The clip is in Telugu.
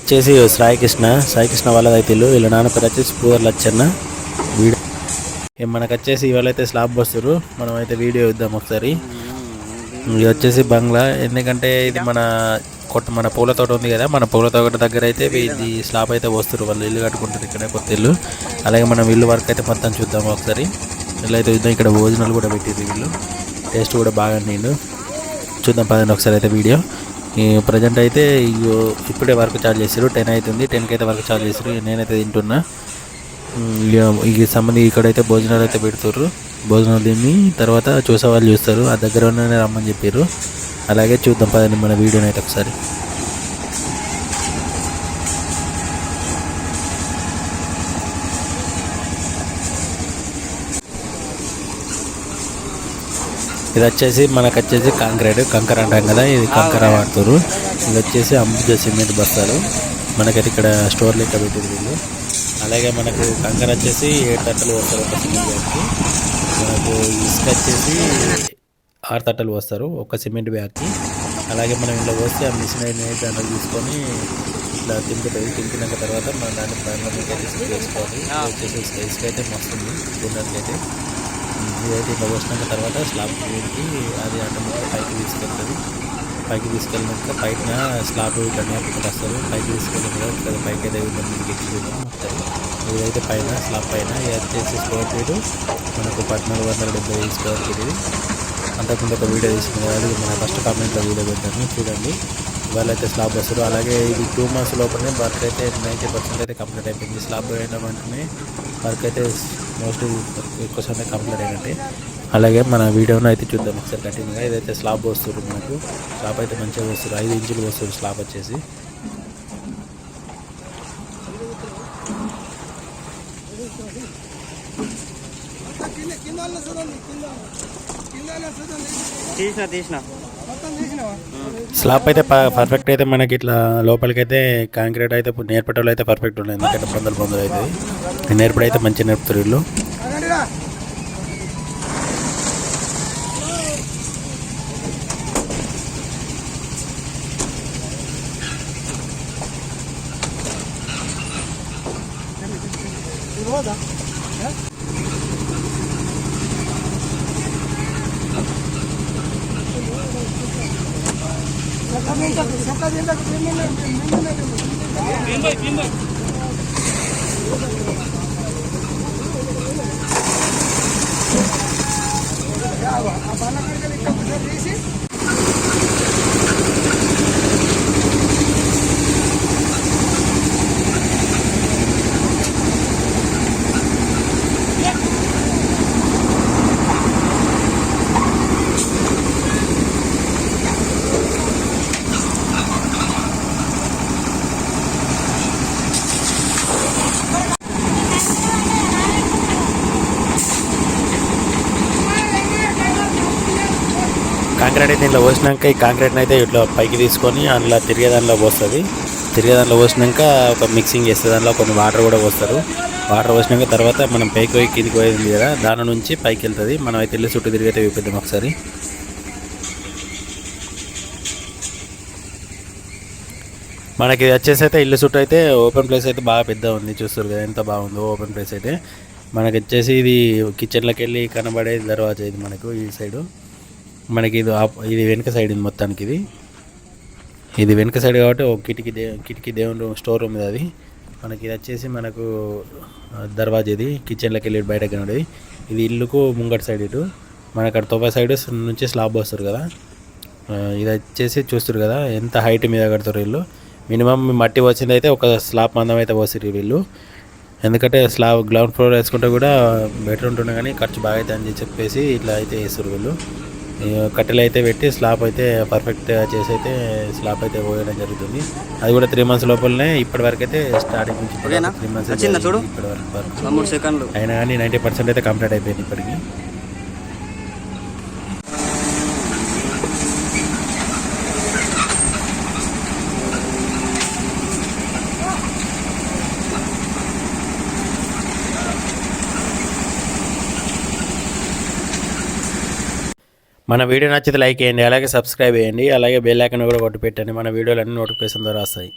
వచ్చేసి సాయికృష్ణ వాళ్ళదైతే ఇల్లు. వీళ్ళ నాన్న పేరు వచ్చేసి పూర్ లచ్చన్న. వీడియో మనకు వచ్చేసి ఇవాళ అయితే స్లాబ్ వస్తారు. మనం అయితే వీడియో ఇద్దాం ఒకసారి. ఇది వచ్చేసి బంగ్లా, ఎందుకంటే ఇది మన పూల తోట ఉంది కదా, మన పూల తోట దగ్గర అయితే ఇది స్లాబ్ అయితే వస్తారు. వాళ్ళు ఇల్లు కట్టుకుంటారు ఇక్కడ, కొత్త ఇల్లు. అలాగే మనం ఇల్లు వర్క్ అయితే మొత్తం చూద్దాం ఒకసారి. ఇల్లు అయితే చూద్దాం. ఇక్కడ భోజనాలు కూడా పెట్టింది వీళ్ళు, టేస్ట్ కూడా బాగా నీళ్ళు చూద్దాం పదండి ఒకసారి అయితే వీడియో. ప్రజెంట్ అయితే ఇప్పుడే వర్క్ చార్జ్ చేశారు. 10 అవుతుంది. 10కి అయితే వర్క్ చార్జ్ చేశారు. నేనైతే తింటున్నా. ఈ సంబంధి ఇక్కడైతే భోజనాలు అయితే పెడుతుర్రు. భోజనాలు తిని తర్వాత చూసే వాళ్ళు చూస్తారు. ఆ దగ్గర ఉన్ననే రమ్మని చెప్పారు. అలాగే చూద్దాం పదండి మన వీడియోని అయితే ఒకసారి. ఇది వచ్చేసి మనకు వచ్చేసి కంకర అంటాం కదా, ఇది కంకర వాడుతారు. ఇది వచ్చేసి అంబుజా సిమెంట్ బస్తాలు మనకైతే ఇక్కడ స్టోర్ లెక్క పెట్టింది వీళ్ళు. అలాగే మనకు కంకర వచ్చేసి 7 తట్టలు వస్తారు ఒక సిమెంట్ బ్యాగ్కి. మనకు ఇసుక వచ్చేసి 6 తట్టలు వస్తారు ఒక సిమెంట్ బ్యాగ్కి. అలాగే మనం ఇలా వస్తే ఆ మిషన్ అనేది దాంట్లో తీసుకొని ఇట్లా తింపుతుంది. తింపినాక తర్వాత మనం దాంట్లో మీద అయితే వేసుకోవాలి. వచ్చేసి ఇసుక అయితే మస్తుంది తినడానికి అయితే. ఇదైతే ఇట్లా వచ్చినాక తర్వాత స్లాబ్ వేడికి అది ఆటోమేటిక్గా పైకి తీసుకెళ్ళినాక పైన స్లాబ్ ఇట్లా నేర్పుకుంటూ వస్తారు. పైకి తీసుకెళ్ళిన తర్వాత పైకి అయితే ఎక్కిపోతాం. ఇదైతే పైన స్లాబ్ పైన ఇది వచ్చేసి స్క్వేర్ ఫీట్ మనకు 1470 స్క్వేర్ ఫీట్. ఇది అంతకుండా ఒక వీడియో తీసుకున్నారు. అది మన ఫస్ట్ కామెంట్లో వీడియో పెట్టాను చూడండి. వాళ్ళైతే స్లాబ్ వస్తారు. అలాగే ఇది 2 months లోపలనే వర్క్ అయితే 90% అయితే కంప్లీట్ అయిపోయింది. స్లాబ్ వేయడం వెంటనే వర్క్ అయితే మోస్ట్లీ ఎక్కువ సమయం కంప్లీట్ అయినట్టే. అలాగే మన వీడియోను అయితే చూద్దాం ఒకసారి కంటిన్యూగా. ఇదైతే స్లాబ్ వస్తుంది. మనకు స్లాబ్ అయితే మంచిగా వస్తుంది. 5 ఇంచులు వస్తుంది స్లాబ్ వచ్చేసి. స్లాబ్ అయితే పర్ఫెక్ట్ అయితే మనకి ఇట్లా లోపలికైతే కాంక్రీట్ అయితే నేర్పటంలో అయితే పర్ఫెక్ట్ ఉండదు. ఎందుకంటే పొందలు అవుతుంది. నేర్పడం అయితే మంచిగా నేర్పుతారు వీళ్ళు. కాంక్రీట్ అయితే ఇంట్లో పోసినాక ఈ కాంక్రీట్ని అయితే ఇట్లా పైకి తీసుకొని అందులో తిరిగేదానిలో పోస్తుంది. తిరిగేదానిలో పోసినాక ఒక మిక్సింగ్ చేస్తుంది. దానిలో కొన్ని వాటర్ కూడా పోస్తారు. వాటర్ పోసినాక తర్వాత మనం పైకి పోయి కిందికి పోయింది కదా, దాని నుంచి పైకి వెళ్తుంది. మనం అయితే ఇల్లు చుట్టూ తిరిగి అయితే చూపిద్దాం ఒకసారి. మనకి వచ్చేసి అయితే ఇల్లు చుట్టూ అయితే ఓపెన్ ప్లేస్ అయితే బాగా పెద్ద ఉంది. చూస్తారు కదా ఎంత బాగుందో ఓపెన్ ప్లేస్ అయితే. మనకి వచ్చేసి ఇది కిచెన్లోకి వెళ్ళి కనబడే దర్వాజా. ఇది మనకు ఈ సైడు మనకి ఇది వెనుక సైడ్ ఉంది మొత్తానికి. ఇది వెనుక సైడ్ కాబట్టి ఒక కిటికీ దేవుని స్టోర్ రూమ్ ఇది. అది మనకి ఇది వచ్చేసి మనకు దర్వాజా. ఇది కిచెన్లోకి వెళ్ళి బయటకు కనబడేది. ఇది ఇల్లుకు ముంగటి సైడ్. ఇటు మన అక్కడ తొవ్వ సైడ్ నుంచి స్లాబ్ వస్తారు కదా. ఇది వచ్చేసి చూస్తారు కదా ఎంత హైట్ మీద కడతారు వీళ్ళు. మినిమం మట్టి వచ్చింది అయితే ఒక స్లాబ్ మందం అయితే పోసారు వీళ్ళు. ఎందుకంటే స్లాబ్ గ్రౌండ్ ఫ్లోర్ వేసుకుంటే కూడా బెటర్ ఉంటుండే, కానీ ఖర్చు బాగా అయితే అని చెప్పేసి ఇట్లా అయితే వేస్తారు వీళ్ళు. కట్టెలు అయితే పెట్టి స్లాబ్ అయితే పర్ఫెక్ట్గా చేసి అయితే స్లాబ్ అయితే పోయడం జరుగుతుంది. అది కూడా 3 months లోపలనే ఇప్పటి వరకు అయితే స్టార్టింగ్ నుంచి 3 months ఇప్పటి వరకు అయినా కానీ 90% అయితే కంప్లీట్ అయిపోయింది ఇప్పటికి. మన వీడియో నచ్చితే లైక్ చేయండి, అలాగే సబ్స్క్రైబ్ చేయండి, అలాగే బెల్ ఐకాన్ కూడా కొట్టి పెట్టండి. మన వీడియోలు అన్ని నోటిఫికేషన్ ద్వారా వస్తాయి.